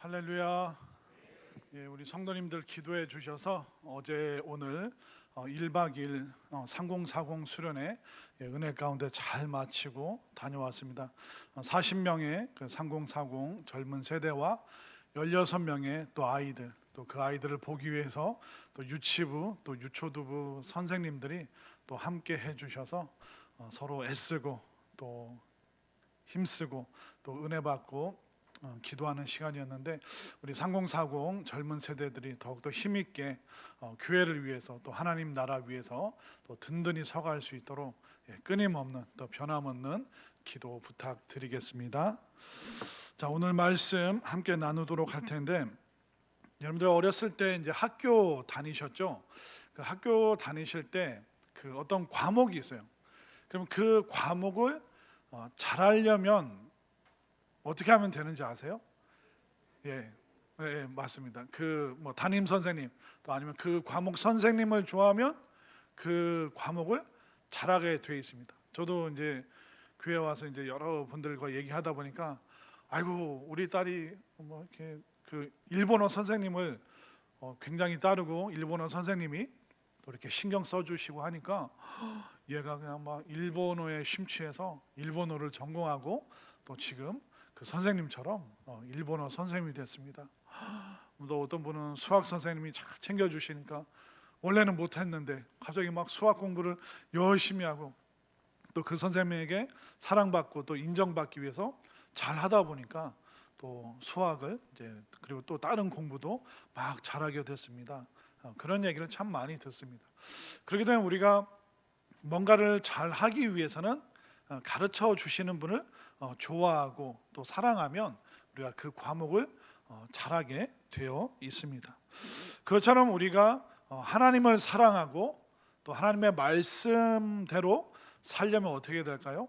할렐루야. 우리 성도님들 기도해 주셔서 어제 오늘 1박 2일 3040 수련회 은혜 가운데 잘 마치고 다녀왔습니다. 40명의 그 3040 젊은 세대와 16명의 또 아이들, 또 그 아이들을 보기 위해서 또 유치부 또 유초두부 선생님들이 또 함께 해 주셔서 서로 애쓰고 또 힘쓰고 또 은혜 받고 기도하는 시간이었는데, 우리 3040 젊은 세대들이 더욱더 힘있게 교회를 위해서 또 하나님 나라 위해서 또 든든히 서갈 수 있도록 끊임없는 또 변함없는 기도 부탁드리겠습니다. 자, 오늘 말씀 함께 나누도록 할 텐데, 여러분들 어렸을 때 이제 학교 다니셨죠? 그 학교 다니실 때 그 어떤 과목이 있어요. 그럼 그 과목을 잘하려면 어떻게 하면 되는지 아세요? 맞습니다. 그 뭐 담임 선생님 또 아니면 그 과목 선생님을 좋아하면 그 과목을 잘하게 되어 있습니다. 저도 이제 교회 와서 이제 여러 분들과 얘기하다 보니까, 아이고 우리 딸이 뭐 이렇게 그 일본어 선생님을 굉장히 따르고 일본어 선생님이 또 이렇게 신경 써주시고 하니까 얘가 그냥 막 일본어에 심취해서 일본어를 전공하고 또 지금 그 선생님처럼 일본어 선생님이 됐습니다. 또 어떤 분은 수학 선생님이 잘 챙겨주시니까 원래는 못했는데 갑자기 막 수학 공부를 열심히 하고 또 그 선생님에게 사랑받고 또 인정받기 위해서 잘 하다 보니까 또 수학을 이제 그리고 또 다른 공부도 막 잘하게 됐습니다. 그런 얘기를 참 많이 듣습니다. 그렇게 되면 우리가 뭔가를 잘 하기 위해서는 가르쳐 주시는 분을 좋아하고 또 사랑하면 우리가 그 과목을 잘하게 되어 있습니다. 그것처럼 우리가 하나님을 사랑하고 또 하나님의 말씀대로 살려면 어떻게 될까요?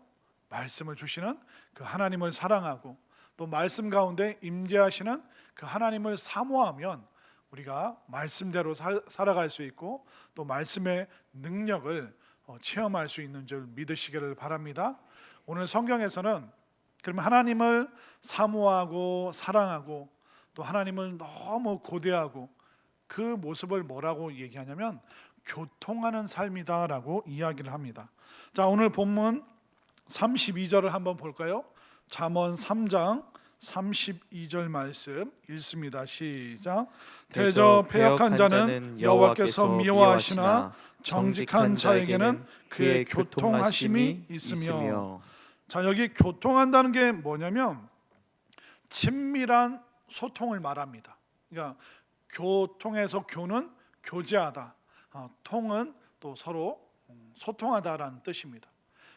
말씀을 주시는 그 하나님을 사랑하고 또 말씀 가운데 임재하시는 그 하나님을 사모하면 우리가 말씀대로 살아갈 수 있고 또 말씀의 능력을 체험할 수 있는 줄 믿으시기를 바랍니다. 오늘 성경에서는 그러면 하나님을 사모하고 사랑하고 또 하나님을 너무 고대하고 그 모습을 뭐라고 얘기하냐면 교통하는 삶이다라고 이야기를 합니다. 자, 오늘 본문 32절을 한번 볼까요? 잠언 3장 32절 말씀 읽습니다. 시작. 대저 패역한 자는 여호와께서 미워하시나 정직한 자에게는 그의 교통하심이 있으며. 자, 여기 교통한다는 게 뭐냐면 친밀한 소통을 말합니다. 그러니까 교통에서 교는 교제하다, 통은 또 서로 소통하다라는 뜻입니다.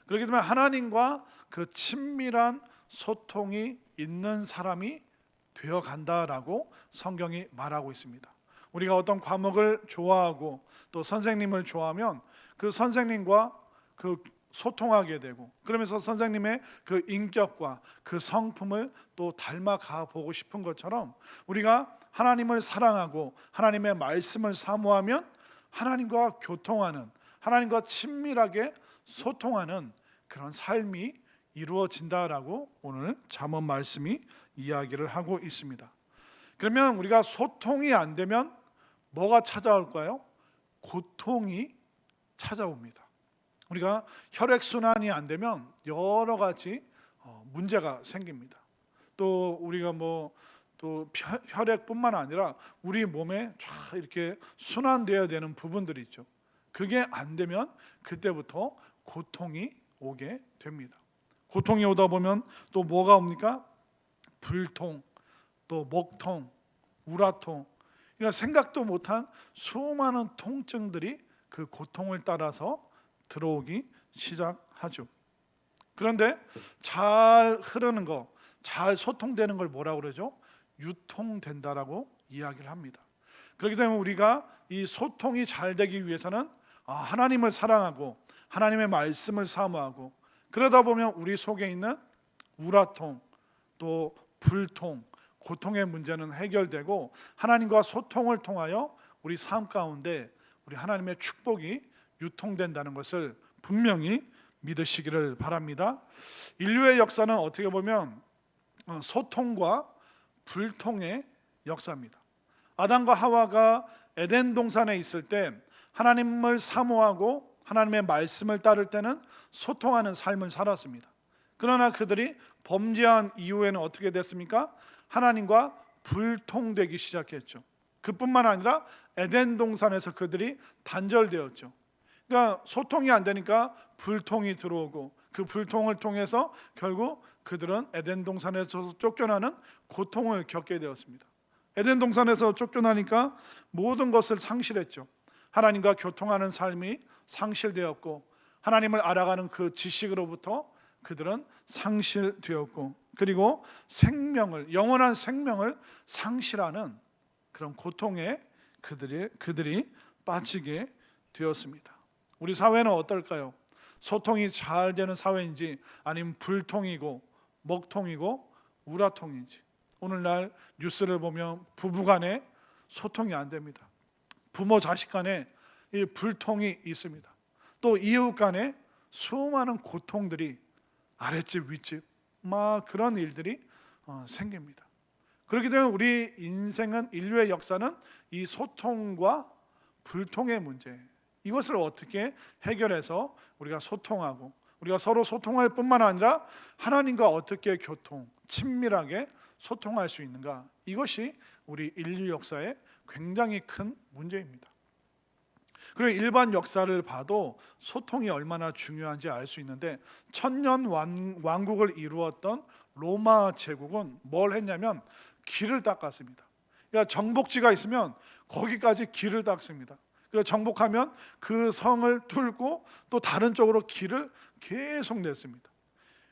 그렇기 때문에 하나님과 그 친밀한 소통이 있는 사람이 되어 간다라고 성경이 말하고 있습니다. 우리가 어떤 과목을 좋아하고 또 선생님을 좋아하면 그 선생님과 그 소통하게 되고, 그러면서 선생님의 그 인격과 그 성품을 또 닮아가 보고 싶은 것처럼 우리가 하나님을 사랑하고 하나님의 말씀을 사모하면 하나님과 교통하는, 하나님과 친밀하게 소통하는 그런 삶이 이루어진다라고 오늘 잠언 말씀이 이야기를 하고 있습니다. 그러면 우리가 소통이 안 되면 뭐가 찾아올까요? 고통이 찾아옵니다. 우리가 혈액순환이 안 되면 여러 가지 문제가 생깁니다. 또 우리가 또 혈액뿐만 아니라 우리 몸에 쫙 이렇게 순환되어야 되는 부분들이 있죠. 그게 안 되면 그때부터 고통이 오게 됩니다. 고통이 오다 보면 또 뭐가 옵니까? 불통, 또 목통, 우라통, 그러니까 생각도 못한 수많은 통증들이 그 고통을 따라서 들어오기 시작하죠. 그런데 잘 흐르는 거, 잘 소통되는 걸 뭐라고 그러죠? 유통된다라고 이야기를 합니다. 그렇기 때문에 우리가 이 소통이 잘 되기 위해서는 하나님을 사랑하고 하나님의 말씀을 사모하고, 그러다 보면 우리 속에 있는 우라통 또 불통, 고통의 문제는 해결되고 하나님과 소통을 통하여 우리 삶 가운데 우리 하나님의 축복이 유통된다는 것을 분명히 믿으시기를 바랍니다. 인류의 역사는 어떻게 보면 소통과 불통의 역사입니다. 아담과 하와가 에덴 동산에 있을 때 하나님을 사모하고 하나님의 말씀을 따를 때는 소통하는 삶을 살았습니다. 그러나 그들이 범죄한 이후에는 어떻게 됐습니까? 하나님과 불통되기 시작했죠. 그뿐만 아니라 에덴 동산에서 그들이 단절되었죠. 그러니까 소통이 안 되니까 불통이 들어오고 그 불통을 통해서 결국 그들은 에덴 동산에서 쫓겨나는 고통을 겪게 되었습니다. 에덴 동산에서 쫓겨나니까 모든 것을 상실했죠. 하나님과 교통하는 삶이 상실되었고 하나님을 알아가는 그 지식으로부터 그들은 상실되었고 그리고 생명을, 영원한 생명을 상실하는 그런 고통에 그들이 빠지게 되었습니다. 우리 사회는 어떨까요? 소통이 잘 되는 사회인지 아니면 불통이고 먹통이고 우라통인지. 오늘날 뉴스를 보면 부부간에 소통이 안 됩니다. 부모 자식 간에 이 불통이 있습니다. 또 이웃 간에 수많은 고통들이 아랫집 윗집 막 그런 일들이 생깁니다. 그렇기 때문에 우리 인생은, 인류의 역사는 이 소통과 불통의 문제, 이것을 어떻게 해결해서 우리가 소통하고 우리가 서로 소통할 뿐만 아니라 하나님과 어떻게 교통, 친밀하게 소통할 수 있는가, 이것이 우리 인류 역사의 굉장히 큰 문제입니다. 그리고 일반 역사를 봐도 소통이 얼마나 중요한지 알 수 있는데, 천년 왕국을 이루었던 로마 제국은 뭘 했냐면 길을 닦았습니다. 그러니까 정복지가 있으면 거기까지 길을 닦습니다. 그래서 정복하면 그 성을 뚫고 또 다른 쪽으로 길을 계속 냈습니다.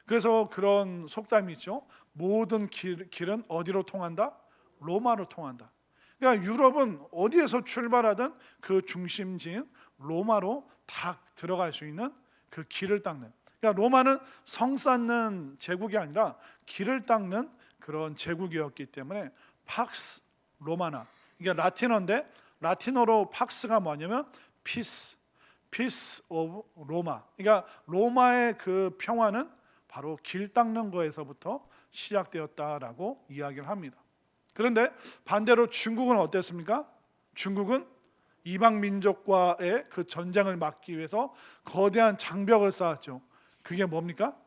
그래서 그런 속담이 있죠. 모든 길은 어디로 통한다? 로마로 통한다. 그러니까 유럽은 어디에서 출발하든 그 중심지인 로마로 다 들어갈 수 있는 그 길을 닦는, 그러니까 로마는 성 쌓는 제국이 아니라 길을 닦는 그런 제국이었기 때문에 팍스 로마나, 이게 라틴어인데 라틴어로 팍스가 뭐냐면 피스 오브 로마. 그러니까 로마의 그 평화는 바로 길 닦는 거에서부터 시작되었다라고 이야기를 합니다. 그런데 반대로 중국은 어땠습니까? 중국은 이방 민족과의 그 전쟁을 막기 위해서 거대한 장벽을 쌓았죠. 그게 뭡니까?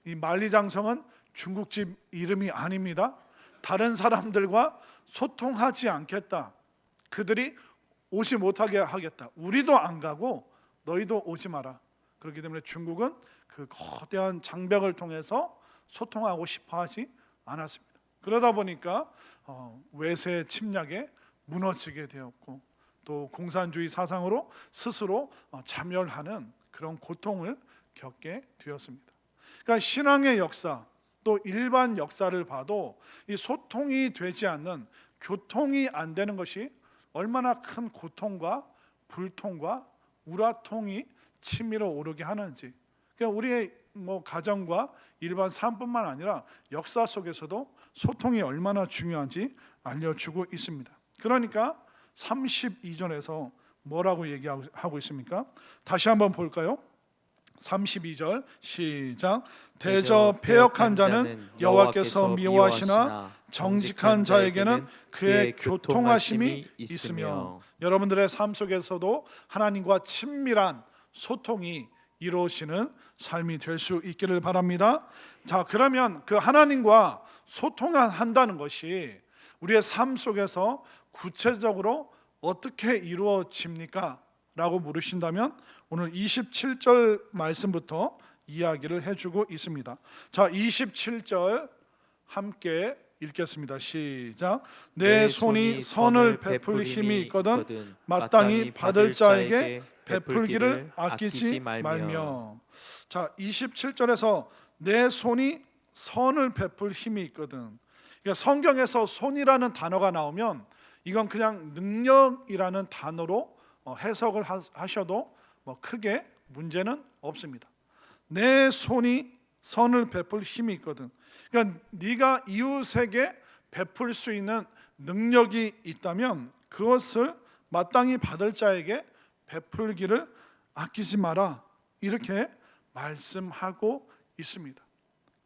이 만리장성은 중국집 이름이 아닙니다. 다른 사람들과 소통하지 않겠다. 그들이 오지 못하게 하겠다. 우리도 안 가고 너희도 오지 마라. 그렇기 때문에 중국은 그 거대한 장벽을 통해서 소통하고 싶어 하지 않았습니다. 그러다 보니까 외세 침략에 무너지게 되었고 또 공산주의 사상으로 스스로 자멸하는 그런 고통을 겪게 되었습니다. 그러니까 신앙의 역사 또 일반 역사를 봐도 이 소통이 되지 않는, 교통이 안 되는 것이 얼마나 큰 고통과 불통과 우라통이 치밀어 오르게 하는지, 그러니까 우리의 가정과 일반 삶뿐만 아니라 역사 속에서도 소통이 얼마나 중요한지 알려주고 있습니다. 그러니까 32절에서 뭐라고 얘기하고 있습니까? 다시 한번 볼까요? 32절 시작. 대저 패역한 자는 여호와께서 미워하시나 정직한 자에게는 그의 교통하심이 있으며. 여러분들의 삶 속에서도 하나님과 친밀한 소통이 이루어지는 삶이 될 수 있기를 바랍니다. 자, 그러면 그 하나님과 소통한다는 것이 우리의 삶 속에서 구체적으로 어떻게 이루어집니까? 라고 물으신다면 오늘 27절 말씀부터 이야기를 해주고 있습니다. 자, 27절 함께 읽겠습니다. 시작. 내 손이 선을 베풀 힘이 있거든 마땅히 받을 자에게 베풀기를 아끼지 말며. 자, 27절에서 내 손이 선을 베풀 힘이 있거든. 그러니까 성경에서 손이라는 단어가 나오면 이건 그냥 능력이라는 단어로 해석을 하셔도 크게 문제는 없습니다. 내 손이 선을 베풀 힘이 있거든. 그러니까 네가 이웃에게 베풀 수 있는 능력이 있다면 그것을 마땅히 받을 자에게 베풀기를 아끼지 마라, 이렇게 말씀하고 있습니다.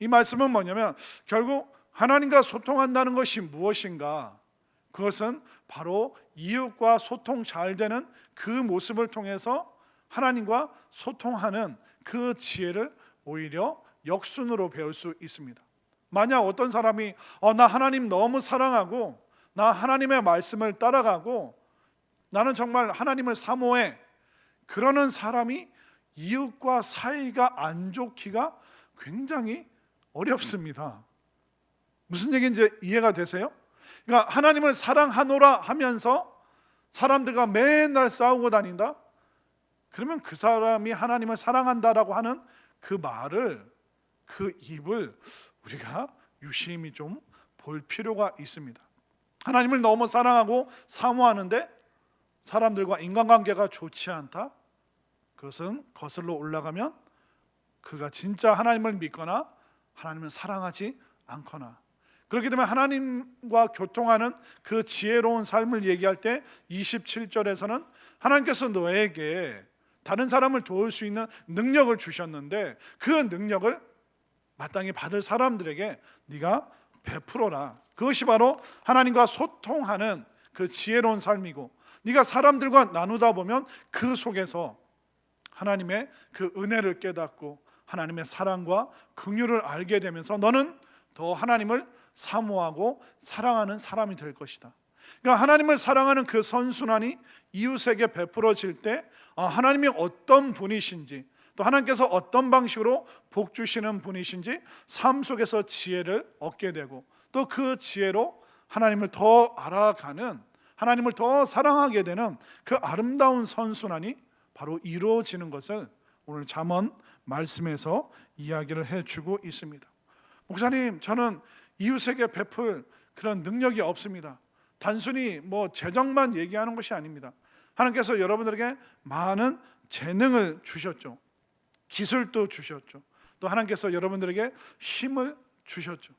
이 말씀은 뭐냐면 결국 하나님과 소통한다는 것이 무엇인가? 그것은 바로 이웃과 소통 잘 되는 그 모습을 통해서 하나님과 소통하는 그 지혜를 오히려 역순으로 배울 수 있습니다. 만약 어떤 사람이 나 하나님 너무 사랑하고 나 하나님의 말씀을 따라가고 나는 정말 하나님을 사모해, 그러는 사람이 이웃과 사이가 안 좋기가 굉장히 어렵습니다. 무슨 얘기인지 이해가 되세요? 그러니까 하나님을 사랑하노라 하면서 사람들과 맨날 싸우고 다닌다? 그러면 그 사람이 하나님을 사랑한다라고 하는 그 말을, 그 입을 우리가 유심히 좀 볼 필요가 있습니다. 하나님을 너무 사랑하고 사모하는데 사람들과 인간관계가 좋지 않다? 그것은 거슬러 올라가면 그가 진짜 하나님을 믿거나 하나님을 사랑하지 않거나, 그렇기 때문에 하나님과 교통하는 그 지혜로운 삶을 얘기할 때 27절에서는 하나님께서 너에게 다른 사람을 도울 수 있는 능력을 주셨는데 그 능력을 마땅히 받을 사람들에게 네가 베풀어라. 그것이 바로 하나님과 소통하는 그 지혜로운 삶이고, 네가 사람들과 나누다 보면 그 속에서 하나님의 그 은혜를 깨닫고 하나님의 사랑과 긍휼을 알게 되면서 너는 더 하나님을 사모하고 사랑하는 사람이 될 것이다. 그러니까 하나님을 사랑하는 그 선순환이 이웃에게 베풀어질 때 하나님이 어떤 분이신지, 또 하나님께서 어떤 방식으로 복 주시는 분이신지 삶 속에서 지혜를 얻게 되고, 또 그 지혜로 하나님을 더 알아가는, 하나님을 더 사랑하게 되는 그 아름다운 선순환이 바로 이루어지는 것을 오늘 잠언 말씀에서 이야기를 해주고 있습니다. 목사님, 저는 이웃에게 베풀 그런 능력이 없습니다. 단순히 재정만 얘기하는 것이 아닙니다. 하나님께서 여러분들에게 많은 재능을 주셨죠. 기술도 주셨죠. 또 하나님께서 여러분들에게 힘을 주셨죠.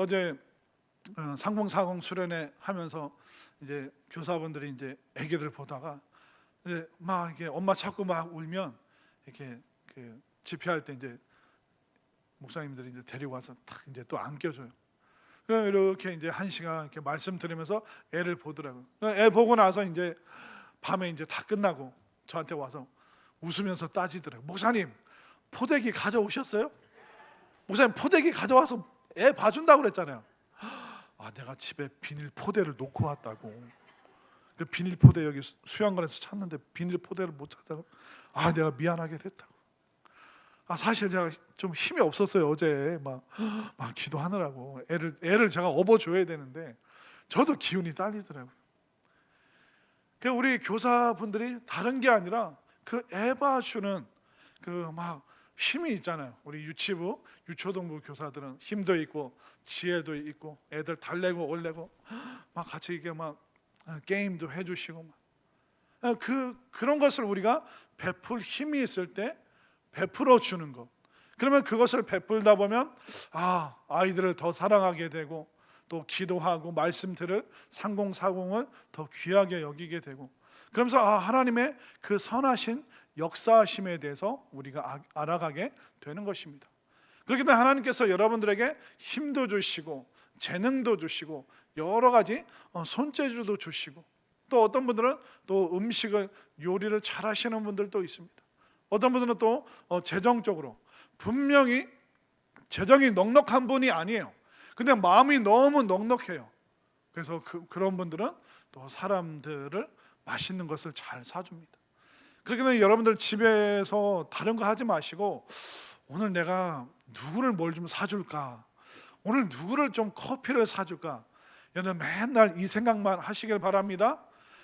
어제 상봉사공 수련회 하면서 이제 교사분들이 이제 애기들 보다가 이제 막 이렇게 엄마 찾고 막 울면 이렇게 집회할 때 이제 목사님들이 이제 데리고 와서 탁 이제 또 안겨줘요. 그럼 이렇게 이제 1시간 이렇게 말씀 들으면서 애를 보더라고요. 애 보고 나서 이제 밤에 이제 다 끝나고 저한테 와서 웃으면서 따지더라고요. 목사님, 포대기 가져오셨어요? 목사님, 포대기 가져와서 애 봐준다고 그랬잖아요. 내가 집에 비닐 포대를 놓고 왔다고. 그 비닐 포대 여기 수양관에서 찾는데 비닐 포대를 못 찾다고. 내가 미안하게 됐다고. 사실 제가 좀 힘이 없었어요. 어제 막 기도하느라고 애를 제가 업어줘야 되는데 저도 기운이 딸리더라고요. 우리 교사분들이 다른 게 아니라 그 애 봐주는 그 힘이 있잖아요. 우리 유치부, 유초등부 교사들은 힘도 있고 지혜도 있고 애들 달래고 올래고 같이 이게 게임도 해주시고 그런 것을 우리가 베풀 힘이 있을 때 베풀어 주는 것. 그러면 그것을 베풀다 보면 아이들을 더 사랑하게 되고 또 기도하고 말씀 들을 상공사공을 더 귀하게 여기게 되고, 그러면서 하나님의 그 선하신 역사하심에 대해서 우리가 알아가게 되는 것입니다. 그렇기 때문에 하나님께서 여러분들에게 힘도 주시고 재능도 주시고 여러 가지 손재주도 주시고, 또 어떤 분들은 또 음식을 요리를 잘 하시는 분들도 있습니다. 어떤 분들은 또 재정적으로 분명히 재정이 넉넉한 분이 아니에요. 근데 마음이 너무 넉넉해요. 그래서 그런 분들은 또 사람들을 맛있는 것을 잘 사줍니다. 그렇기 때문에 여러분들 집에서 다른 거 하지 마시고 오늘 내가 누구를 뭘 좀 사줄까, 오늘 누구를 좀 커피를 사줄까, 여러분 맨날 이 생각만 하시길 바랍니다.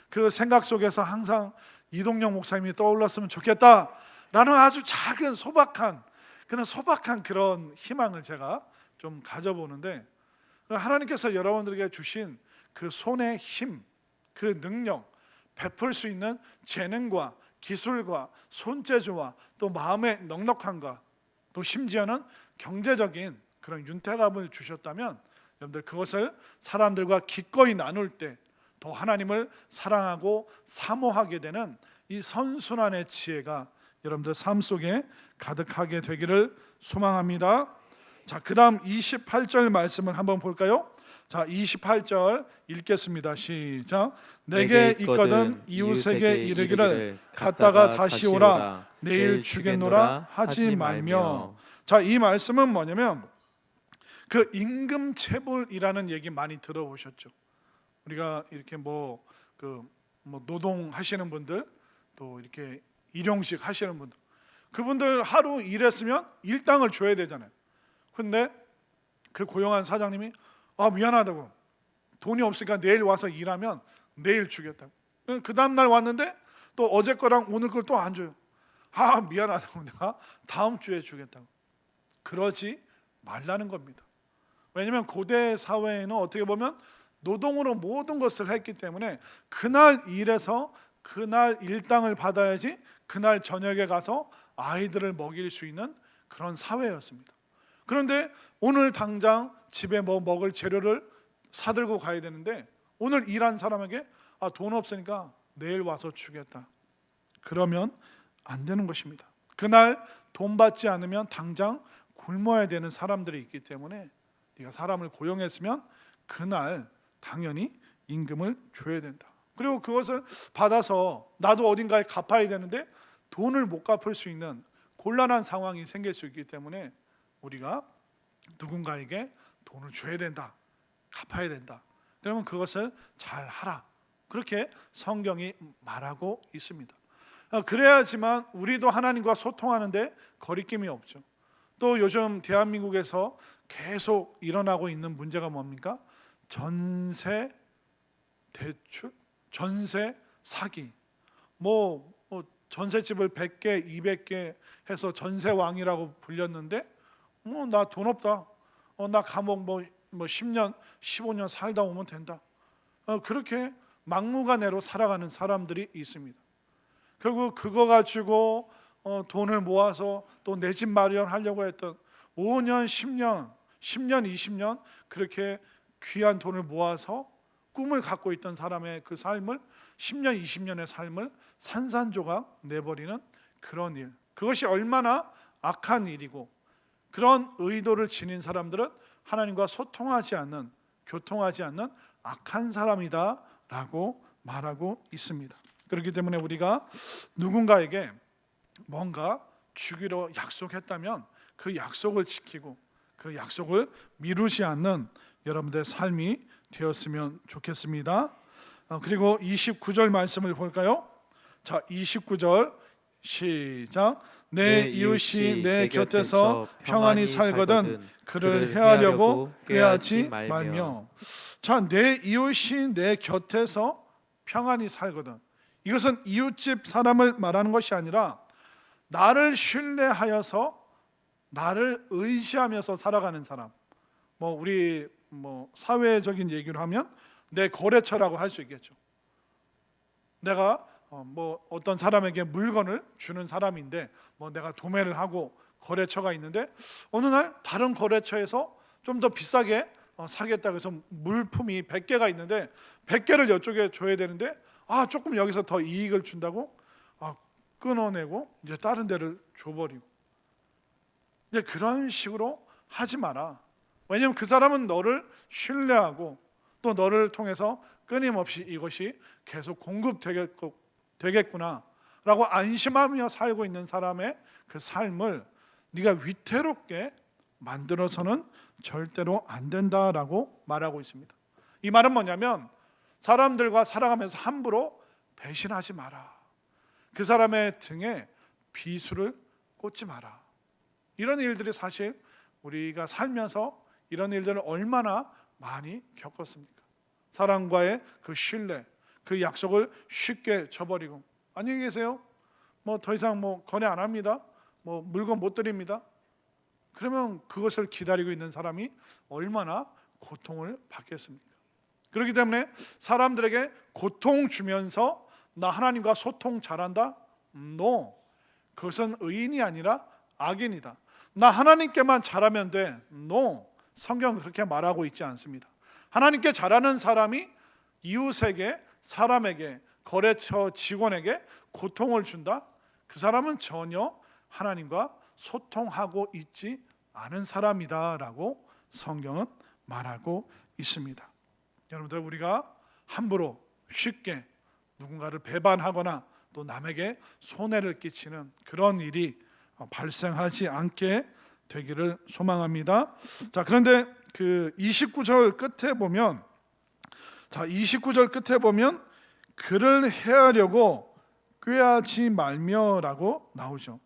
그 생각 속에서 항상 이동영 목사님이 떠올랐으면 좋겠다라는 아주 작은 소박한 그런 희망을 제가 좀 가져보는데, 하나님께서 여러분들에게 주신 그 손의 힘, 그 능력, 베풀 수 있는 재능과 기술과 손재주와 또 마음의 넉넉함과 또 심지어는 경제적인 그런 윤택함을 주셨다면 여러분들 그것을 사람들과 기꺼이 나눌 때 더 하나님을 사랑하고 사모하게 되는 이 선순환의 지혜가 여러분들 삶 속에 가득하게 되기를 소망합니다. 자, 그다음 28절 말씀을 한번 볼까요? 자, 28절 읽겠습니다. 시작. 내게 있거든 이웃에게 이르기를 갔다가 다시 오라, 내일 주겠노라 하지 말며. 자, 이 말씀은 뭐냐면 그 임금체불이라는 얘기 많이 들어보셨죠? 우리가 이렇게 뭐 노동하시는 분들, 또 이렇게 일용직 하시는 분들, 그분들 하루 일했으면 일당을 줘야 되잖아요. 근데 그 고용한 사장님이 미안하다고, 돈이 없으니까 내일 와서 일하면 내일 주겠다고. 그 다음날 왔는데 또 어제 거랑 오늘 걸 또 안 줘요. 미안하다고, 내가 다음 주에 주겠다고. 그러지 말라는 겁니다. 왜냐하면 고대 사회에는 어떻게 보면 노동으로 모든 것을 했기 때문에 그날 일해서 그날 일당을 받아야지 그날 저녁에 가서 아이들을 먹일 수 있는 그런 사회였습니다. 그런데 오늘 당장 집에 뭐 먹을 재료를 사들고 가야 되는데 오늘 일한 사람에게 돈 없으니까 내일 와서 주겠다, 그러면 안 되는 것입니다. 그날 돈 받지 않으면 당장 굶어야 되는 사람들이 있기 때문에 네가 사람을 고용했으면 그날 당연히 임금을 줘야 된다. 그리고 그것을 받아서 나도 어딘가에 갚아야 되는데 돈을 못 갚을 수 있는 곤란한 상황이 생길 수 있기 때문에 우리가 누군가에게 돈을 줘야 된다, 갚아야 된다. 그러면 그것을 잘 하라, 그렇게 성경이 말하고 있습니다. 그래야지만 우리도 하나님과 소통하는데 거리낌이 없죠. 또 요즘 대한민국에서 계속 일어나고 있는 문제가 뭡니까? 전세 대출, 전세 사기. 전셋집을 100개, 200개 해서 전세왕이라고 불렸는데 나 돈 없다, 나 감옥 10년, 15년 살다 오면 된다. 그렇게 막무가내로 살아가는 사람들이 있습니다. 결국 그거 가지고 돈을 모아서 또 내 집 마련하려고 했던 5년, 10년, 20년 그렇게 귀한 돈을 모아서 꿈을 갖고 있던 사람의 그 삶을 10년, 20년의 삶을 산산조각 내버리는 그런 일, 그것이 얼마나 악한 일이고, 그런 의도를 지닌 사람들은 하나님과 소통하지 않는, 교통하지 않는 악한 사람이다 라고 말하고 있습니다. 그렇기 때문에 우리가 누군가에게 뭔가 주기로 약속했다면 그 약속을 지키고 그 약속을 미루지 않는 여러분들의 삶이 되었으면 좋겠습니다. 그리고 29절 말씀을 볼까요? 자, 29절 시작. 내 이웃이 내 곁에서 평안히 살거든 그를 해하려고 꾀하지 말며. 자, 내 이웃이 내 곁에서 평안히 살거든, 이것은 이웃집 사람을 말하는 것이 아니라 나를 신뢰하여서 나를 의지하면서 살아가는 사람. 우리 사회적인 얘기를 하면 내 거래처라고 할 수 있겠죠. 내가 어떤 사람에게 물건을 주는 사람인데 내가 도매를 하고 거래처가 있는데 어느 날 다른 거래처에서 좀 더 비싸게 사겠다고 해서 물품이 100개가 있는데 100개를 이쪽에 줘야 되는데 조금 여기서 더 이익을 준다고 끊어내고 이제 다른 데를 줘버리고. 이제 그런 식으로 하지 마라. 왜냐하면 그 사람은 너를 신뢰하고 또 너를 통해서 끊임없이 이것이 계속 공급되겠구나 라고 안심하며 살고 있는 사람의 그 삶을 네가 위태롭게 만들어서는 절대로 안 된다라고 말하고 있습니다. 이 말은 뭐냐면 사람들과 살아가면서 함부로 배신하지 마라, 그 사람의 등에 비수를 꽂지 마라. 이런 일들이 사실 우리가 살면서 이런 일들을 얼마나 많이 겪었습니까? 사람과의 그 신뢰, 그 약속을 쉽게 저버리고 안녕히 계세요, 더 이상 거래 안 합니다, 물건 못 드립니다. 그러면 그것을 기다리고 있는 사람이 얼마나 고통을 받겠습니까? 그렇기 때문에 사람들에게 고통 주면서 나 하나님과 소통 잘한다? No. 그것은 의인이 아니라 악인이다. 나 하나님께만 잘하면 돼? No. 성경은 그렇게 말하고 있지 않습니다. 하나님께 잘하는 사람이 이웃에게, 사람에게, 거래처 직원에게 고통을 준다? 그 사람은 전혀 하나님과 소통하고 있지 아는 사람이다라고 성경은 말하고 있습니다. 여러분들, 우리가 함부로 쉽게 누군가를 배반하거나 또 남에게 손해를 끼치는 그런 일이 발생하지 않게 되기를 소망합니다. 자, 그런데 그 29절 끝에 보면, 그를 해하려고 꾀하지 말며라고 나오죠.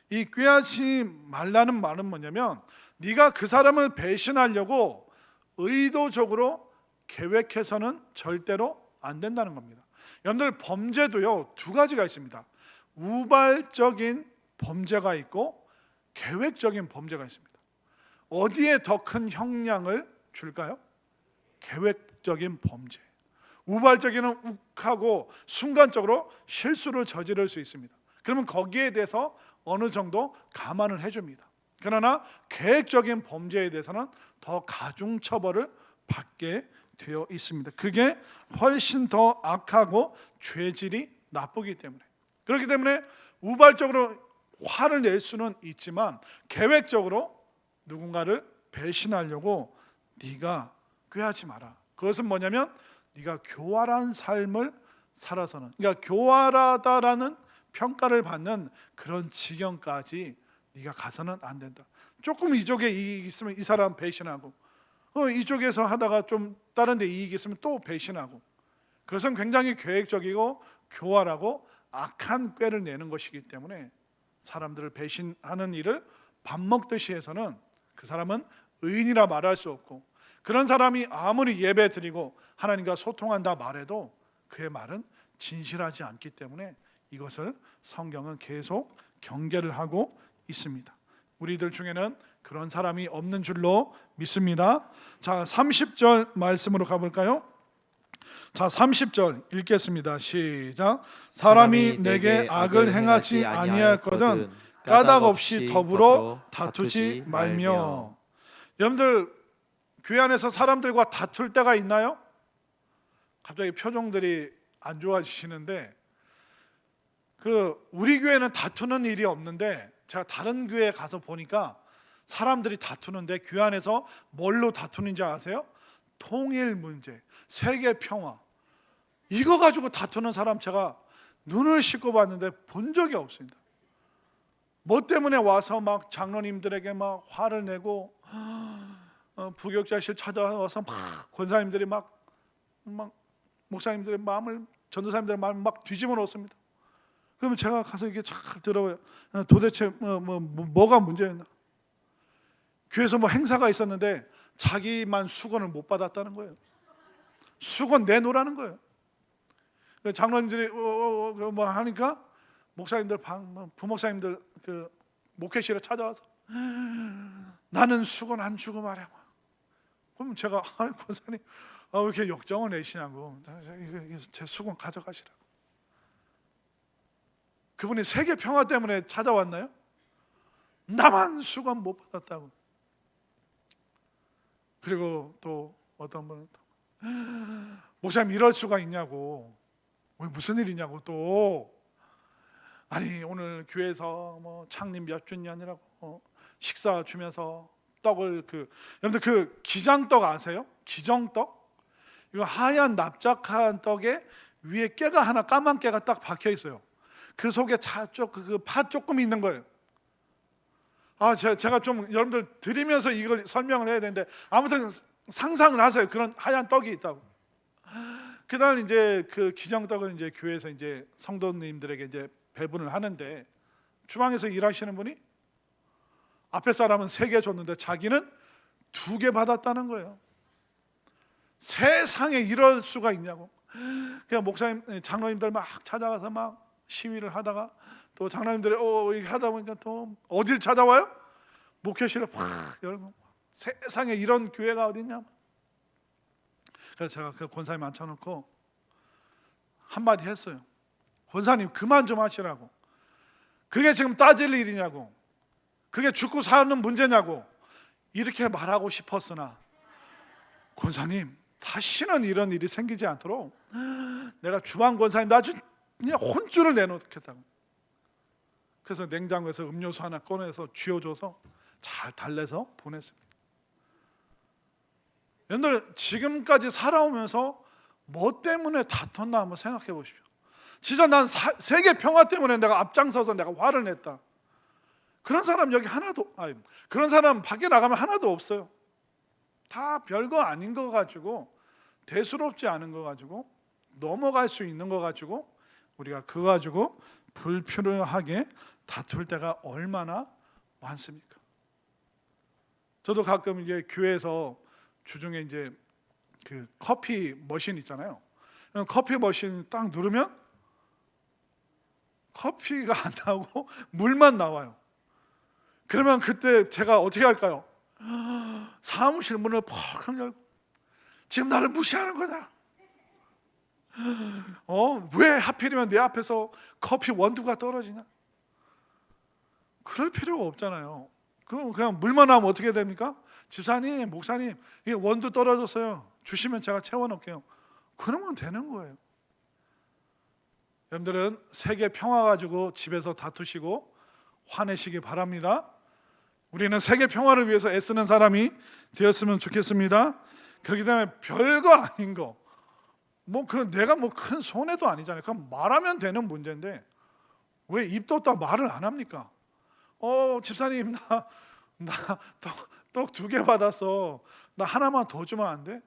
이 꾀하지 말라는 말은 뭐냐면, 네가 그 사람을 배신하려고 의도적으로 계획해서는 절대로 안 된다는 겁니다. 여러분들, 범죄도요 두 가지가 있습니다. 우발적인 범죄가 있고 계획적인 범죄가 있습니다. 어디에 더 큰 형량을 줄까요? 계획적인 범죄. 우발적인은 욱하고 순간적으로 실수를 저지를 수 있습니다. 그러면 거기에 대해서 어느 정도 감안을 해줍니다. 그러나 계획적인 범죄에 대해서는 더 가중 처벌을 받게 되어 있습니다. 그게 훨씬 더 악하고 죄질이 나쁘기 때문에. 그렇기 때문에 우발적으로 화를 낼 수는 있지만 계획적으로 누군가를 배신하려고 네가 꾀하지 마라. 그것은 뭐냐면 네가 교활한 삶을 살아서는, 그러니까 교활하다라는 평가를 받는 그런 지경까지 네가 가서는 안 된다. 조금 이쪽에 이익이 있으면 이 사람 배신하고, 이쪽에서 하다가 좀 다른 데 이익이 있으면 또 배신하고, 그것은 굉장히 계획적이고 교활하고 악한 꾀를 내는 것이기 때문에 사람들을 배신하는 일을 밥 먹듯이 해서는 그 사람은 의인이라 말할 수 없고, 그런 사람이 아무리 예배 드리고 하나님과 소통한다 말해도 그의 말은 진실하지 않기 때문에 이것을 성경은 계속 경계를 하고 있습니다. 우리들 중에는 그런 사람이 없는 줄로 믿습니다. 자, 30절 말씀으로 가볼까요? 자, 30절 읽겠습니다. 시작. 사람이 내게 악을 행하지 아니하였거든 까닭 없이 더불어 다투지 말며. 여러분들, 교회 안에서 사람들과 다툴 때가 있나요? 갑자기 표정들이 안 좋아지시는데, 우리 교회는 다투는 일이 없는데 제가 다른 교회에 가서 보니까 사람들이 다투는데 교회 안에서 뭘로 다투는지 아세요? 통일 문제, 세계 평화, 이거 가지고 다투는 사람 제가 눈을 씻고 봤는데 본 적이 없습니다. 뭐 때문에 와서 막 장로님들에게 막 화를 내고 부교육자실 찾아와서 막 권사님들이 막 목사님들의 마음을, 전도사님들의 마음을 막 뒤집어 놓습니다. 그러면 제가 가서 이게 잘 들어봐요. 도대체 뭐가 문제였나? 교회에서 뭐 행사가 있었는데 자기만 수건을 못 받았다는 거예요. 수건 내놓으라는 거예요. 장로님들이 뭐 하니까 목사님들 부목사님들 그 목회실에 찾아와서 나는 수건 안 주고 말이야. 그럼 제가 권사님 왜 이렇게 역정을 내시냐고, 제 수건 가져가시라고. 그분이 세계 평화 때문에 찾아왔나요? 나만 수건 못 받았다고. 그리고 또 어떤 분은 목사님 이럴 수가 있냐고, 무슨 일이냐고, 또 아니 오늘 교회에서 뭐 창립 몇 주년이라고 식사 주면서 떡을 여러분들 그 기장떡 아세요? 기정떡? 이거 하얀 납작한 떡에 위에 깨가 하나, 까만 깨가 딱 박혀 있어요. 그 속에 팥 조금 있는 거예요. 제가 좀 여러분들 드리면서 이걸 설명을 해야 되는데, 아무튼 상상을 하세요. 그런 하얀 떡이 있다고. 그날 이제 그 기정떡을 이제 교회에서 이제 성도님들에게 이제 배분을 하는데, 주방에서 일하시는 분이 앞에 사람은 3개 줬는데 자기는 2개 받았다는 거예요. 세상에 이럴 수가 있냐고. 그냥 목사님, 장로님들 막 찾아가서 막 시위를 하다가 또 장로님들이 이렇게 하다 보니까 또 어딜 찾아와요? 목회실에 팍 열고, 세상에 이런 교회가 어딨냐. 그래서 제가 그 권사님 앉혀놓고 한마디 했어요. 권사님 그만 좀 하시라고. 그게 지금 따질 일이냐고, 그게 죽고 사는 문제냐고 이렇게 말하고 싶었으나, 권사님 다시는 이런 일이 생기지 않도록 내가 주방 권사님 아주 그냥 혼쭐을 내놓겠다고. 그래서 냉장고에서 음료수 하나 꺼내서 쥐어줘서 잘 달래서 보냈습니다. 여러분들 지금까지 살아오면서 뭐 때문에 다퉜나 한번 생각해 보십시오. 진짜 난 세계 평화 때문에 내가 앞장서서 내가 화를 냈다. 그런 사람 여기 하나도, 그런 사람 밖에 나가면 하나도 없어요. 다 별거 아닌 거 가지고, 대수롭지 않은 거 가지고, 넘어갈 수 있는 거 가지고 우리가 그거 가지고 불필요하게 다툴 때가 얼마나 많습니까? 저도 가끔 이제 교회에서 주중에 이제 그 커피 머신 있잖아요. 커피 머신 딱 누르면 커피가 안 나오고 물만 나와요. 그러면 그때 제가 어떻게 할까요? 사무실 문을 퍽 열고 지금 나를 무시하는 거다. 왜 하필이면 내 앞에서 커피 원두가 떨어지냐? 그럴 필요가 없잖아요. 그냥 물만 나오면 어떻게 됩니까? 집사님, 목사님, 이게 원두 떨어졌어요. 주시면 제가 채워놓을게요. 그러면 되는 거예요. 여러분들은 세계 평화 가지고 집에서 다투시고 화내시기 바랍니다. 우리는 세계 평화를 위해서 애쓰는 사람이 되었으면 좋겠습니다. 그렇기 때문에 별거 아닌 거, 내가 큰 손해도 아니잖아요. 그럼 말하면 되는 문제인데 왜 입도 없다 말을 안 합니까? 집사님 나 떡 2개 받았어. 나 하나만 더 주면 안 돼?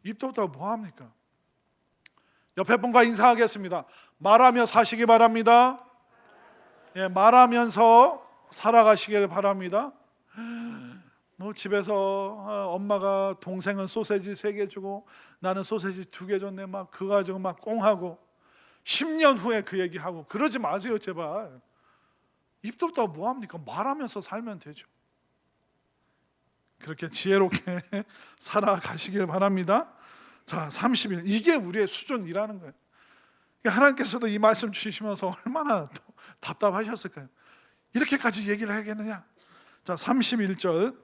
입도 없다고 뭐 합니까? 옆에 분과 인사하겠습니다. 말하며 사시기 바랍니다. 예, 말하면서 살아가시길 바랍니다. 집에서 엄마가 동생은 소세지 3개 주고 나는 소세지 2개 줬네, 막 그거 가지고 막 꽁하고 10년 후에 그 얘기하고 그러지 마세요, 제발. 입도 없다고 뭐 합니까? 말하면서 살면 되죠. 그렇게 지혜롭게 살아가시길 바랍니다. 자, 30일, 이게 우리의 수준이라는 거예요. 하나님께서도 이 말씀 주시면서 얼마나 답답하셨을까요? 이렇게까지 얘기를 해야겠느냐? 자, 31절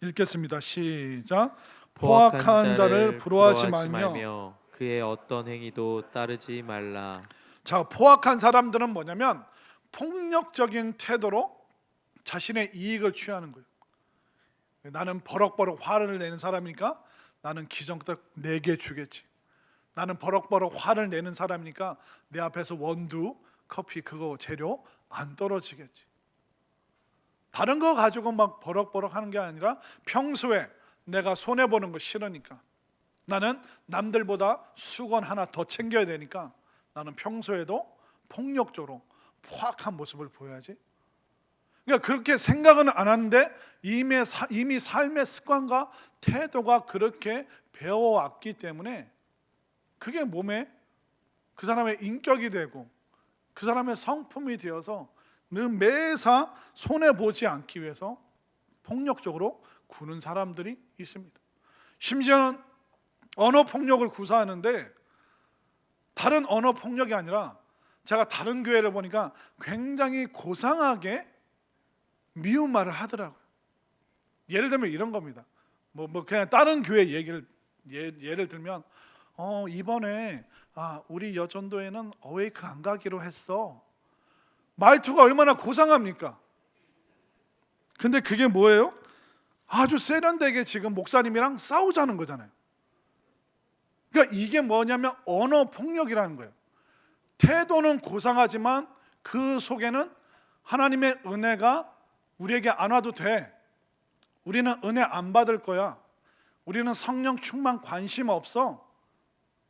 읽겠습니다. 시작. 포악한 자를 부러워하지 말며 그의 어떤 행위도 따르지 말라. 자, 포악한 사람들은 뭐냐면 폭력적인 태도로 자신의 이익을 취하는 거예요. 나는 버럭버럭 화를 내는 사람이니까 나는 기정떡 4개 주겠지. 나는 버럭버럭 화를 내는 사람이니까 내 앞에서 원두, 커피 그거 재료 안 떨어지겠지. 다른 거 가지고 막 버럭버럭 하는 게 아니라 평소에 내가 손해보는 거 싫으니까, 나는 남들보다 수건 하나 더 챙겨야 되니까 나는 평소에도 폭력적으로 포악한 모습을 보여야지. 그러니까 그렇게 생각은 안 하는데 이미 삶의 습관과 태도가 그렇게 배워왔기 때문에 그게 몸에 그 사람의 인격이 되고 그 사람의 성품이 되어서 매사 손해보지 않기 위해서 폭력적으로 구는 사람들이 있습니다. 심지어는 언어 폭력을 구사하는데 다른 언어 폭력이 아니라, 제가 다른 교회를 보니까 굉장히 고상하게 미운 말을 하더라고요. 예를 들면 이런 겁니다. 그냥 다른 교회 얘기를 예를 들면 이번에 우리 여전도에는 어웨이크 안 가기로 했어. 말투가 얼마나 고상합니까? 근데 그게 뭐예요? 아주 세련되게 지금 목사님이랑 싸우자는 거잖아요. 그러니까 이게 뭐냐면 언어 폭력이라는 거예요. 태도는 고상하지만 그 속에는 하나님의 은혜가 우리에게 안 와도 돼. 우리는 은혜 안 받을 거야. 우리는 성령 충만 관심 없어.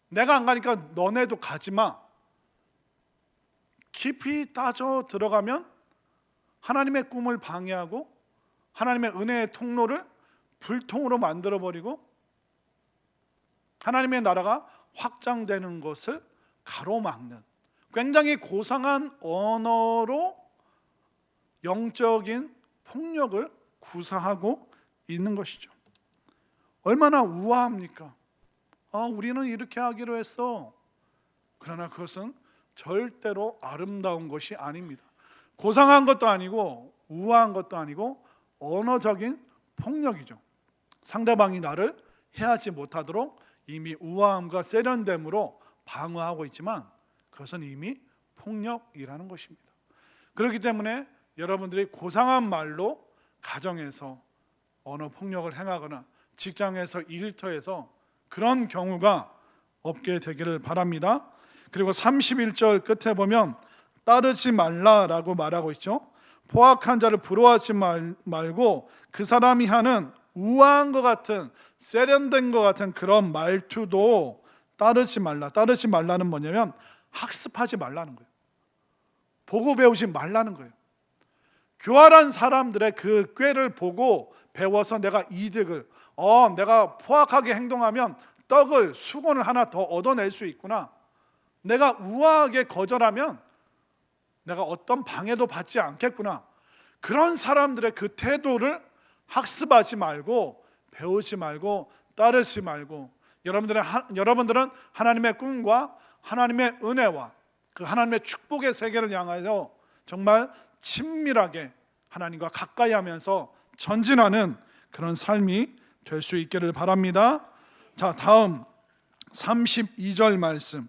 내가 안 가니까 너네도 가지 마. 깊이 따져 들어가면 하나님의 꿈을 방해하고 하나님의 은혜의 통로를 불통으로 만들어버리고 하나님의 나라가 확장되는 것을 가로막는 굉장히 고상한 언어로 영적인 폭력을 구사하고 있는 것이죠. 얼마나 우아합니까? 우리는 이렇게 하기로 했어. 그러나 그것은 절대로 아름다운 것이 아닙니다. 고상한 것도 아니고 우아한 것도 아니고 언어적인 폭력이죠. 상대방이 나를 해하지 못하도록 이미 우아함과 세련됨으로 방어하고 있지만 그것은 이미 폭력이라는 것입니다. 그렇기 때문에 여러분들이 고상한 말로 가정에서 언어 폭력을 행하거나 직장에서 일터에서 그런 경우가 없게 되기를 바랍니다. 그리고 31절 끝에 보면 따르지 말라라고 말하고 있죠. 포악한 자를 부러워하지 말고 그 사람이 하는 우아한 것 같은 세련된 것 같은 그런 말투도 따르지 말라. 따르지 말라는 뭐냐면 학습하지 말라는 거예요. 보고 배우지 말라는 거예요. 교활한 사람들의 그 꾀를 보고 배워서 내가 이득을 내가 포악하게 행동하면 떡을 수건을 하나 더 얻어낼 수 있구나. 내가 우아하게 거절하면 내가 어떤 방해도 받지 않겠구나. 그런 사람들의 그 태도를 학습하지 말고 배우지 말고 따르지 말고 여러분들은 하나님의 꿈과 하나님의 은혜와 그 하나님의 축복의 세계를 향하여 정말 친밀하게 하나님과 가까이 하면서 전진하는 그런 삶이 될 수 있기를 바랍니다. 자, 다음 32절 말씀,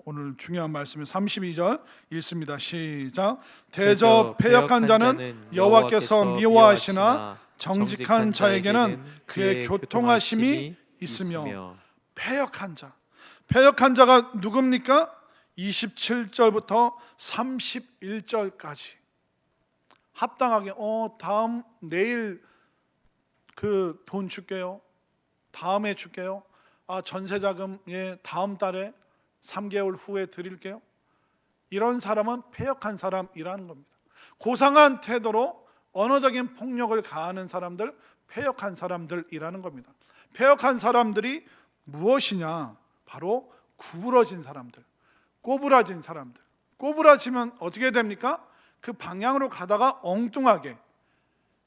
오늘 중요한 말씀이 32절 읽습니다. 시작. 대저 패역한 자는 여호와께서 미워하시나 정직한 자에게는 그의 교통하심이 있으며. 패역한 자가 누굽니까? 27절부터 31절까지 합당하게 다음 내일 그 돈 줄게요. 다음에 줄게요. 전세자금 다음 달에 3개월 후에 드릴게요. 이런 사람은 패역한 사람이라는 겁니다. 고상한 태도로 언어적인 폭력을 가하는 사람들, 패역한 사람들이라는 겁니다. 패역한 사람들이 무엇이냐? 바로 구부러진 사람들, 꼬부라진 사람들. 꼬부라지면 어떻게 됩니까? 그 방향으로 가다가 엉뚱하게.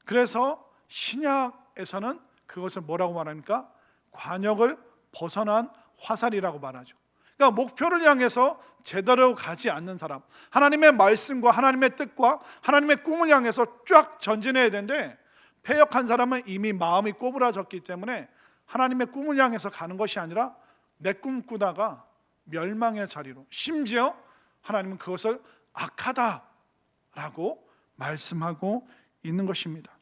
그래서 신약에서는 그것을 뭐라고 말합니까? 관역을 벗어난 화살이라고 말하죠. 그러니까 목표를 향해서 제대로 가지 않는 사람, 하나님의 말씀과 하나님의 뜻과 하나님의 꿈을 향해서 쫙 전진해야 되는데 패역한 사람은 이미 마음이 꼬부라졌기 때문에 하나님의 꿈을 향해서 가는 것이 아니라 내 꿈 꾸다가 멸망의 자리로, 심지어 하나님은 그것을 악하다라고 말씀하고 있는 것입니다.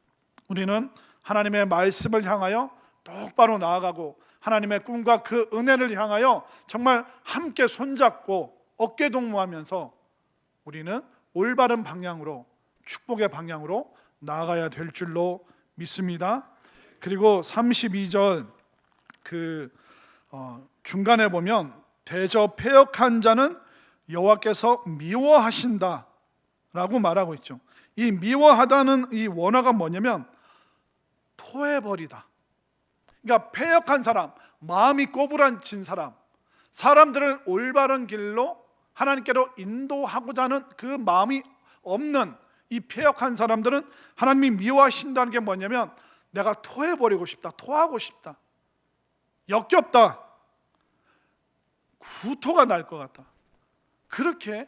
우리는 하나님의 말씀을 향하여 똑바로 나아가고 하나님의 꿈과 그 은혜를 향하여 정말 함께 손잡고 어깨 동무하면서 우리는 올바른 방향으로, 축복의 방향으로 나아가야 될 줄로 믿습니다. 그리고 32절 중간에 보면 대저 패역한 자는 여호와께서 미워하신다 라고 말하고 있죠. 이 미워하다는 이 원어가 뭐냐면 토해버리다. 그러니까 패역한 사람, 마음이 꼬부라진 사람, 사람들을 올바른 길로 하나님께로 인도하고자 하는 그 마음이 없는 이 패역한 사람들은 하나님이 미워하신다는 게 뭐냐면 내가 토해버리고 싶다, 토하고 싶다, 역겹다, 구토가 날 것 같다. 그렇게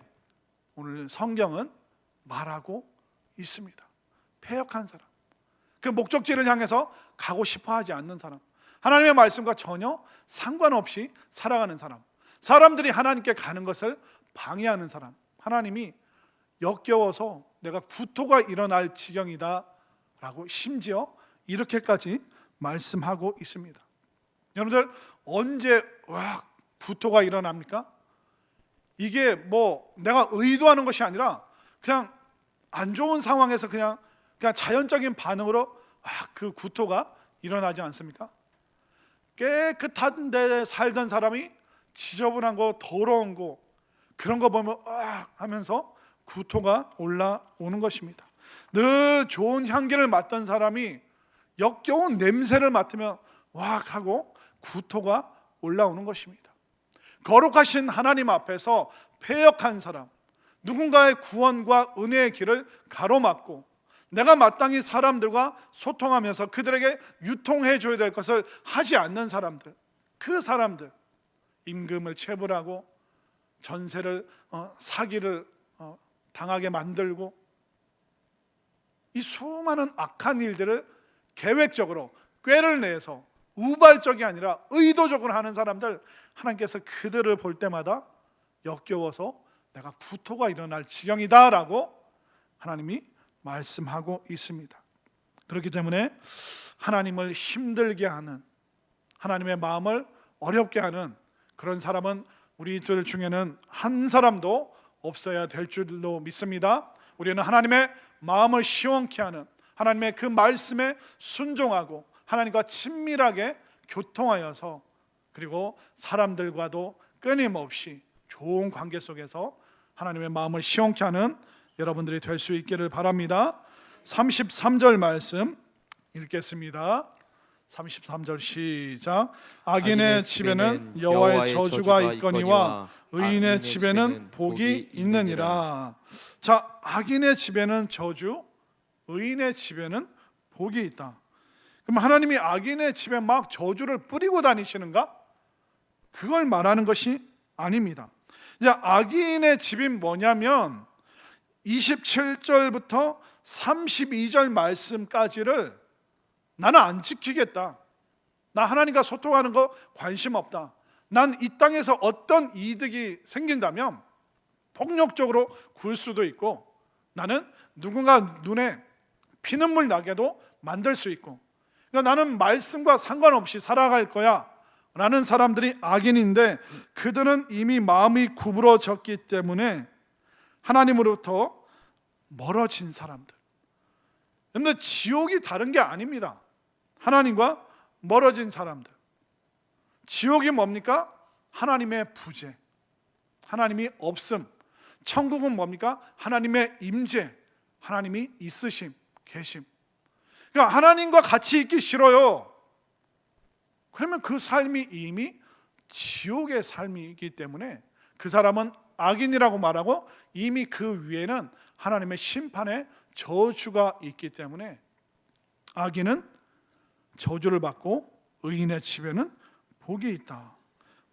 오늘 성경은 말하고 있습니다. 패역한 사람, 그 목적지를 향해서 가고 싶어 하지 않는 사람, 하나님의 말씀과 전혀 상관없이 살아가는 사람, 사람들이 하나님께 가는 것을 방해하는 사람, 하나님이 역겨워서 내가 구토가 일어날 지경이다 라고 심지어 이렇게까지 말씀하고 있습니다. 여러분들 언제 구토가 일어납니까? 이게 내가 의도하는 것이 아니라 그냥 안 좋은 상황에서 그냥 자연적인 반응으로 그 구토가 일어나지 않습니까? 깨끗한 데 살던 사람이 지저분한 거, 더러운 거, 그런 거 보면 하면서 구토가 올라오는 것입니다. 늘 좋은 향기를 맡던 사람이 역겨운 냄새를 맡으면 하고 구토가 올라오는 것입니다. 거룩하신 하나님 앞에서 패역한 사람, 누군가의 구원과 은혜의 길을 가로막고 내가 마땅히 사람들과 소통하면서 그들에게 유통해 줘야 될 것을 하지 않는 사람들, 그 사람들, 임금을 체불하고 전세를 사기를 당하게 만들고 이 수많은 악한 일들을 계획적으로 꾀를 내서 우발적이 아니라 의도적으로 하는 사람들, 하나님께서 그들을 볼 때마다 역겨워서 내가 구토가 일어날 지경이다 라고 하나님이 말씀하고 있습니다. 그렇기 때문에 하나님을 힘들게 하는, 하나님의 마음을 어렵게 하는 그런 사람은 우리들 중에는 한 사람도 없어야 될 줄로 믿습니다. 우리는 하나님의 마음을 시원케 하는, 하나님의 그 말씀에 순종하고 하나님과 친밀하게 교통하여서, 그리고 사람들과도 끊임없이 좋은 관계 속에서 하나님의 마음을 시원케 하는 여러분들이 될 수 있기를 바랍니다. 33절 말씀 읽겠습니다. 33절 시작. 악인의 집에는 여호와의 저주가 있거니와 의인의 집에는 복이 있느니라. 자, 악인의 집에는 저주, 의인의 집에는 복이 있다. 그럼 하나님이 악인의 집에 막 저주를 뿌리고 다니시는가? 그걸 말하는 것이 아닙니다. 이제 악인의 집이 뭐냐면 27절부터 32절 말씀까지를 나는 안 지키겠다, 나 하나님과 소통하는 거 관심 없다, 난 이 땅에서 어떤 이득이 생긴다면 폭력적으로 굴 수도 있고, 나는 누군가 눈에 피눈물 나게도 만들 수 있고, 그러니까 나는 말씀과 상관없이 살아갈 거야 라는 사람들이 악인인데, 그들은 이미 마음이 구부러졌기 때문에 하나님으로부터 멀어진 사람들. 그런데 지옥이 다른 게 아닙니다. 하나님과 멀어진 사람들. 지옥이 뭡니까? 하나님의 부재, 하나님이 없음. 천국은 뭡니까? 하나님의 임재, 하나님이 있으심, 계심. 그러니까 하나님과 같이 있기 싫어요. 그러면 그 삶이 이미 지옥의 삶이기 때문에 그 사람은 악인이라고 말하고, 이미 그 위에는 하나님의 심판의 저주가 있기 때문에 악인은 저주를 받고 의인의 집에는 복이 있다.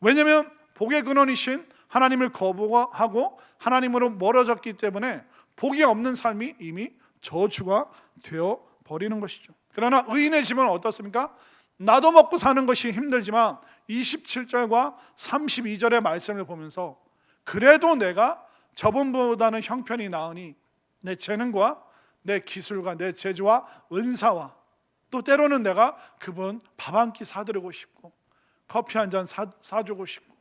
왜냐하면 복의 근원이신 하나님을 거부하고 하나님으로 멀어졌기 때문에 복이 없는 삶이 이미 저주가 되어 버리는 것이죠. 그러나 의인의 집은 어떻습니까? 나도 먹고 사는 것이 힘들지만 27절과 32절의 말씀을 보면서 그래도 내가 저분보다는 형편이 나으니 내 재능과 내 기술과 내 재주와 은사와, 또 때로는 내가 그분 밥 한 끼 사드리고 싶고 커피 한 잔 사주고 싶고,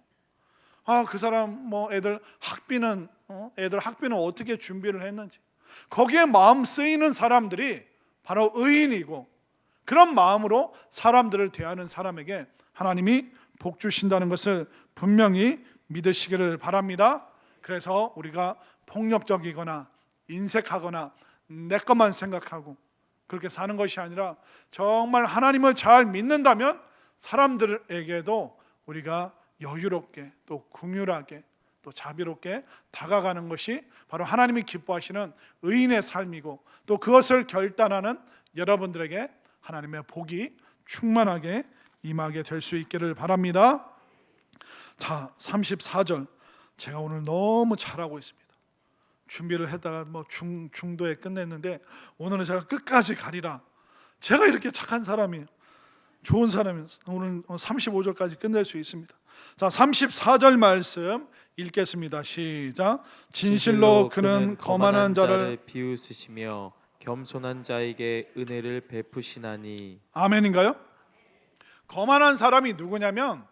그 사람 애들 학비는 어떻게 준비를 했는지, 거기에 마음 쓰이는 사람들이 바로 의인이고, 그런 마음으로 사람들을 대하는 사람에게 하나님이 복 주신다는 것을 분명히 믿으시기를 바랍니다. 그래서 우리가 폭력적이거나 인색하거나 내 것만 생각하고 그렇게 사는 것이 아니라, 정말 하나님을 잘 믿는다면 사람들에게도 우리가 여유롭게, 또 긍휼하게, 또 자비롭게 다가가는 것이 바로 하나님이 기뻐하시는 의인의 삶이고, 또 그것을 결단하는 여러분들에게 하나님의 복이 충만하게 임하게 될 수 있기를 바랍니다. 자, 34절. 제가 오늘 너무 잘하고 있습니다. 준비를 했다가 중도에 끝냈는데 오늘은 제가 끝까지 가리라. 제가 이렇게 착한 사람이에요. 좋은 사람이에요. 오늘 35절까지 끝낼 수 있습니다. 자, 34절 말씀 읽겠습니다. 시작. 진실로 그는 거만한 자를 비웃으시며 겸손한 자에게 은혜를 베푸시나니. 아멘인가요? 거만한 사람이 누구냐면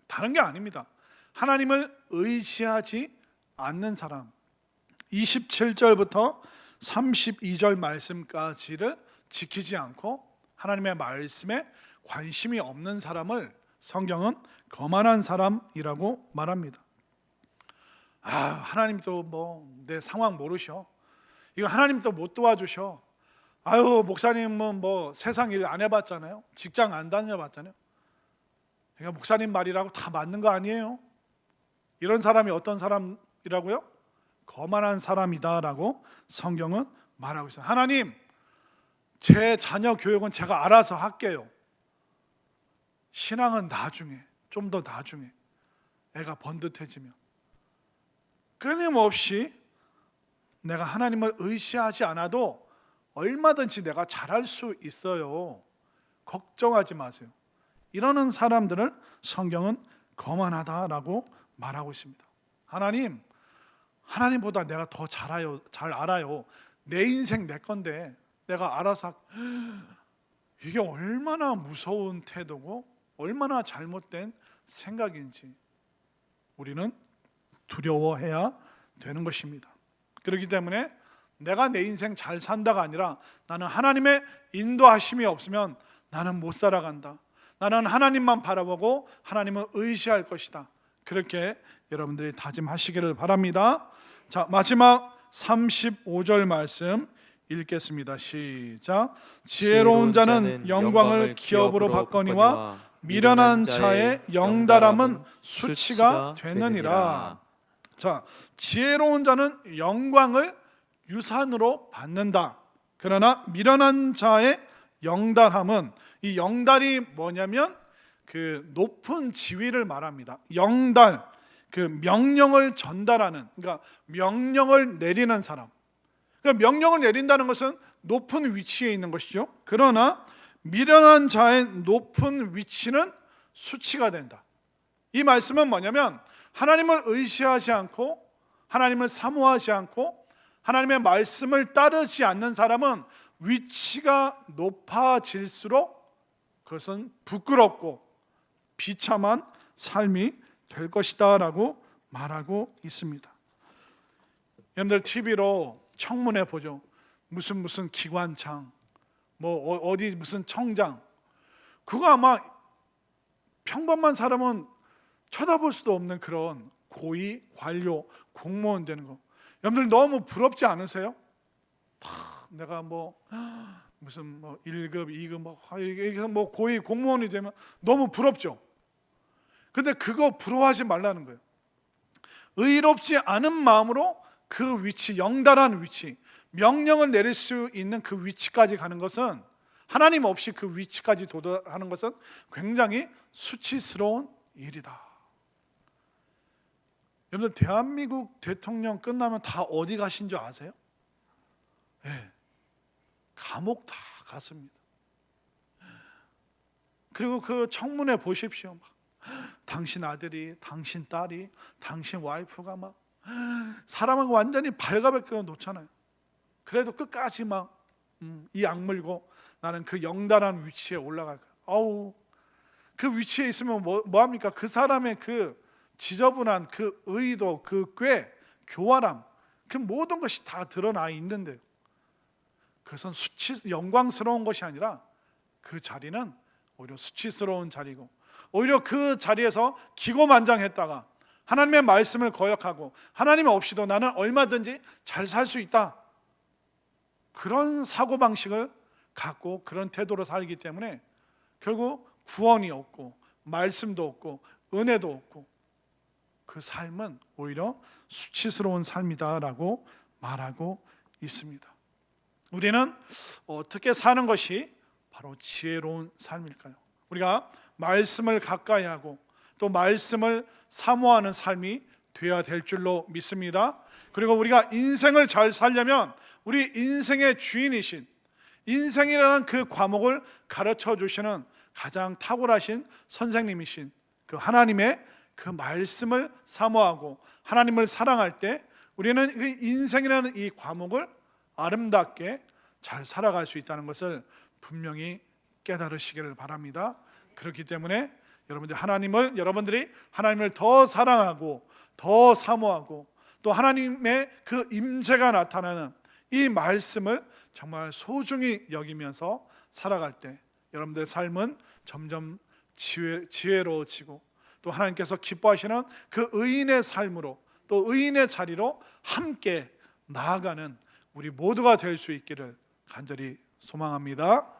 다른 게 아닙니다. 하나님을 의지하지 않는 사람. 27절부터 32절 말씀까지를 지키지 않고 하나님의 말씀에 관심이 없는 사람을 성경은 거만한 사람이라고 말합니다. 하나님도 내 상황 모르셔. 이거 하나님도 못 도와주셔. 목사님은 세상 일 안 해봤잖아요. 직장 안 다녀봤잖아요. 그러니까 목사님 말이라고 다 맞는 거 아니에요. 이런 사람이 어떤 사람이라고요? 거만한 사람이다라고 성경은 말하고 있어요. 하나님, 제 자녀 교육은 제가 알아서 할게요. 신앙은 나중에, 좀 더 나중에 애가 번듯해지면. 끊임없이 내가 하나님을 의지하지 않아도 얼마든지 내가 잘할 수 있어요. 걱정하지 마세요. 이러는 사람들을 성경은 거만하다라고 말하고 있습니다. 하나님보다 내가 더 잘 알아요. 내 인생 내 건데 내가 알아서 이게 얼마나 무서운 태도고 얼마나 잘못된 생각인지 우리는 두려워해야 되는 것입니다. 그렇기 때문에 내가 내 인생 잘 산다가 아니라 나는 하나님의 인도하심이 없으면 나는 못 살아간다. 나는 하나님만 바라보고 하나님을 의지할 것이다. 그렇게 여러분들이 다짐하시기를 바랍니다. 자, 마지막 35절 말씀 읽겠습니다. 시작. 지혜로운 자는 영광을 기업으로 받거니와 미련한 자의 영달함은 수치가 되느니라. 자, 지혜로운 자는 영광을 유산으로 받는다. 그러나 미련한 자의 영달함은, 이 영달이 뭐냐면 그 높은 지위를 말합니다. 영달, 그 명령을 전달하는, 그러니까 명령을 내리는 사람. 그러니까 명령을 내린다는 것은 높은 위치에 있는 것이죠. 그러나 미련한 자의 높은 위치는 수치가 된다. 이 말씀은 뭐냐면 하나님을 의지하지 않고 하나님을 사모하지 않고 하나님의 말씀을 따르지 않는 사람은 위치가 높아질수록 그것은 부끄럽고 비참한 삶이 될 것이다 라고 말하고 있습니다. 여러분들 TV로 청문회 보죠. 무슨 기관장, 뭐 어디 무슨 청장, 그거 아마 평범한 사람은 쳐다볼 수도 없는 그런 고위 관료 공무원 되는 거. 여러분들 너무 부럽지 않으세요? 내가 무슨 1급, 2급 뭐 고위 공무원이 되면 너무 부럽죠. 근데 그거 부러워하지 말라는 거예요. 의롭지 않은 마음으로 그 위치, 영달한 위치, 명령을 내릴 수 있는 그 위치까지 가는 것은, 하나님 없이 그 위치까지 도달하는 것은 굉장히 수치스러운 일이다. 여러분들 대한민국 대통령 끝나면 다 어디 가신 줄 아세요? 네, 감옥 다 갔습니다. 그리고 그 청문회 보십시오. 당신 아들이, 당신 딸이, 당신 와이프가 막 사람을 완전히 발가벗겨 놓잖아요. 그래도 끝까지 막 이 악물고 나는 그 영달한 위치에 올라갈 거야. 아우, 그 위치에 있으면 뭐 합니까? 그 사람의 그 지저분한 그 의도, 그 꾀, 교활함, 그 모든 것이 다 드러나 있는데요. 그것은 영광스러운 것이 아니라 그 자리는 오히려 수치스러운 자리고, 오히려 그 자리에서 기고만장했다가 하나님의 말씀을 거역하고 하나님 없이도 나는 얼마든지 잘 살 수 있다, 그런 사고방식을 갖고 그런 태도로 살기 때문에 결국 구원이 없고 말씀도 없고 은혜도 없고 그 삶은 오히려 수치스러운 삶이다라고 말하고 있습니다. 우리는 어떻게 사는 것이 바로 지혜로운 삶일까요? 우리가 말씀을 가까이 하고 또 말씀을 사모하는 삶이 되어야 될 줄로 믿습니다. 그리고 우리가 인생을 잘 살려면 우리 인생의 주인이신, 인생이라는 그 과목을 가르쳐 주시는 가장 탁월하신 선생님이신 그 하나님의 그 말씀을 사모하고 하나님을 사랑할 때 우리는 그 인생이라는 이 과목을 아름답게 잘 살아갈 수 있다는 것을 분명히 깨달으시기를 바랍니다. 그렇기 때문에 여러분들이 하나님을 더 사랑하고 더 사모하고 또 하나님의 그 임재가 나타나는 이 말씀을 정말 소중히 여기면서 살아갈 때 여러분들의 삶은 점점 지혜로워지고 또 하나님께서 기뻐하시는 그 의인의 삶으로 또 의인의 자리로 함께 나아가는 우리 모두가 될 수 있기를 간절히 소망합니다.